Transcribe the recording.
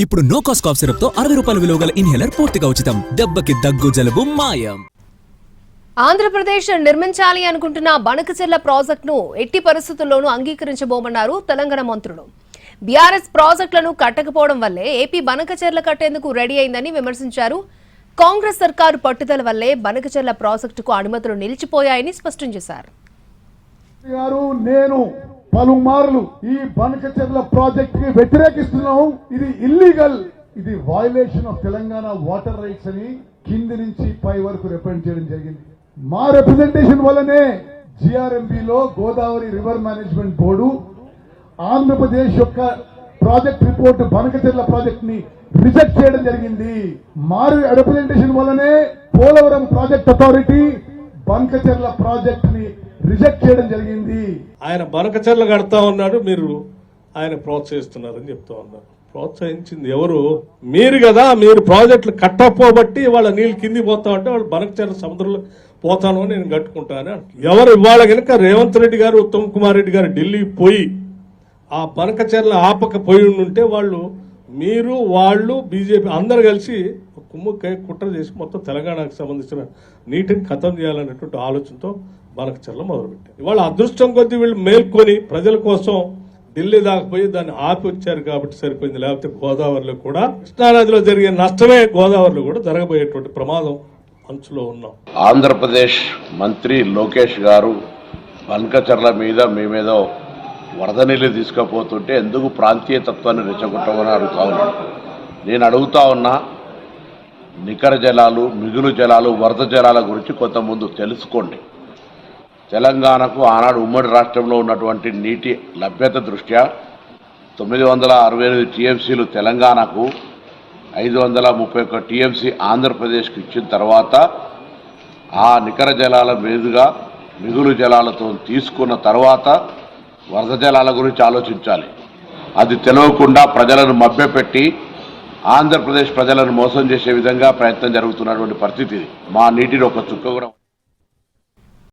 ఇప్పుడు no cost cough syrup తో 60 రూపాయల విలువ గల ఇన్హేలర్ పూర్తిగా ఉచితం. దెబ్బకి దగ్గు జలుబు మాయం. ఆంధ్రప్రదేశ్ నిర్మించాలి అనుకుంటున్న బనకచెర్ల ప్రాజెక్టును ఎట్టి పరిస్థితుల్లోనూ అంగీకరించబోమన్నారు తెలంగాణ మంత్రులు. బీఆర్ఎస్ ప్రాజెక్టులను కట్టకపోవడం వల్లే ఏపీ బనకచెర్ల కట్టేందుకు రెడీ అయిందని విమర్శించారు. కాంగ్రెస్ సర్కారు పట్టుదల వల్లే బనకచెర్ల ప్రాజెక్టుకు అనుమతులు నిలిచిపోయాయని స్పష్టం చేశారు. పలుమార్లు ఈ బనకచెర్ల ప్రాజెక్ట్ కి వ్యతిరేకిస్తున్నాం. ఇది ఇల్లీగల్, ఇది violation of Telangana water rides అని కింది నుంచి పై వరకు రిప్రజెంట్ చేయడం జరిగింది. మా రిప్రజెంటేషన్ వల్లనే జిఆర్ఎంబిలో Godavari river management board Andhra Pradesh యొక్క ప్రాజెక్ట్ రిపోర్ట్ బనకచెర్ల ప్రాజెక్ట్ ని రిజెక్ట్ చేయడం జరిగింది. మా రిప్రజెంటేషన్ వల్లనే Polavaram project authority Banakacherla project ని రిజెక్ట్ చేయడం జరిగింది. ఆయన బనకచెర్ల కడతా ఉన్నాడు, మీరు ఆయన ప్రోత్సహిస్తున్నారని చెప్తా ఉన్నారు. ప్రోత్సహించింది ఎవరు? మీరు కదా. మీరు ప్రాజెక్టులు కట్టపోబట్టి వాళ్ళ నీళ్ళు కింది పోతా ఉంటే వాళ్ళు బనకచెర్ల సముద్రంలో పోతాను అని నేను కట్టుకుంటాను. ఎవరు ఇవాళ కనుక రేవంత్ రెడ్డి గారు, ఉత్తమ్ కుమార్ రెడ్డి గారు ఢిల్లీకి పోయి ఆ బనకచెర్ల ఆపకపోయి ఉంటే వాళ్ళు, మీరు వాళ్ళు బీజేపీ అందరు కలిసి కుమ్ముక్కై కుట్ర చేసి మొత్తం తెలంగాణకు సంబంధించిన నీటిని ఖతం చేయాలనేటువంటి ఆలోచనతో బనకచెర్ల మొదలుపెట్టారు. ఇవాళ అదృష్టం కొద్దీ వీళ్ళు మేల్కొని ప్రజల కోసం ఢిల్లీ దాకపోయి దాన్ని ఆపి వచ్చారు కాబట్టి సరిపోయింది. లేకపోతే గోదావరిలో కూడా, కృష్ణానదిలో జరిగే నష్టమే గోదావరిలో కూడా జరగబోయేటువంటి ప్రమాదం అంచులో ఉన్నాం. ఆంధ్రప్రదేశ్ మంత్రి లోకేష్ గారు బనకచెర్ల మీద మేమేదో వరద నీళ్ళు తీసుకుపోతుంటే ఎందుకు ప్రాంతీయ తత్వాన్ని రెచ్చగొట్టమని అడుగుతా ఉన్నాను. నేను అడుగుతా ఉన్నా, నికర జలాలు, మిగులు జలాలు, వరద జలాల గురించి కొంత ముందు తెలుసుకోండి. తెలంగాణకు ఆనాడు ఉమ్మడి రాష్ట్రంలో ఉన్నటువంటి నీటి లభ్యత దృష్ట్యా 968 టీఎంసీలు తెలంగాణకు, 531 టీఎంసీ ఆంధ్రప్రదేశ్కి ఇచ్చిన తర్వాత ఆ నికర జలాల మీదుగా మిగులు జలాలతో తీసుకున్న తర్వాత వరద జలాల గురించి ఆలోచించాలి. అది తెలియకుండా ప్రజలను మభ్యపెట్టి ఆంధ్రప్రదేశ్ ప్రజలను మోసం చేసే విధంగా ప్రయత్నం జరుగుతున్నటువంటి పరిస్థితి. మా నీటిని ఒక చుక్క కూడా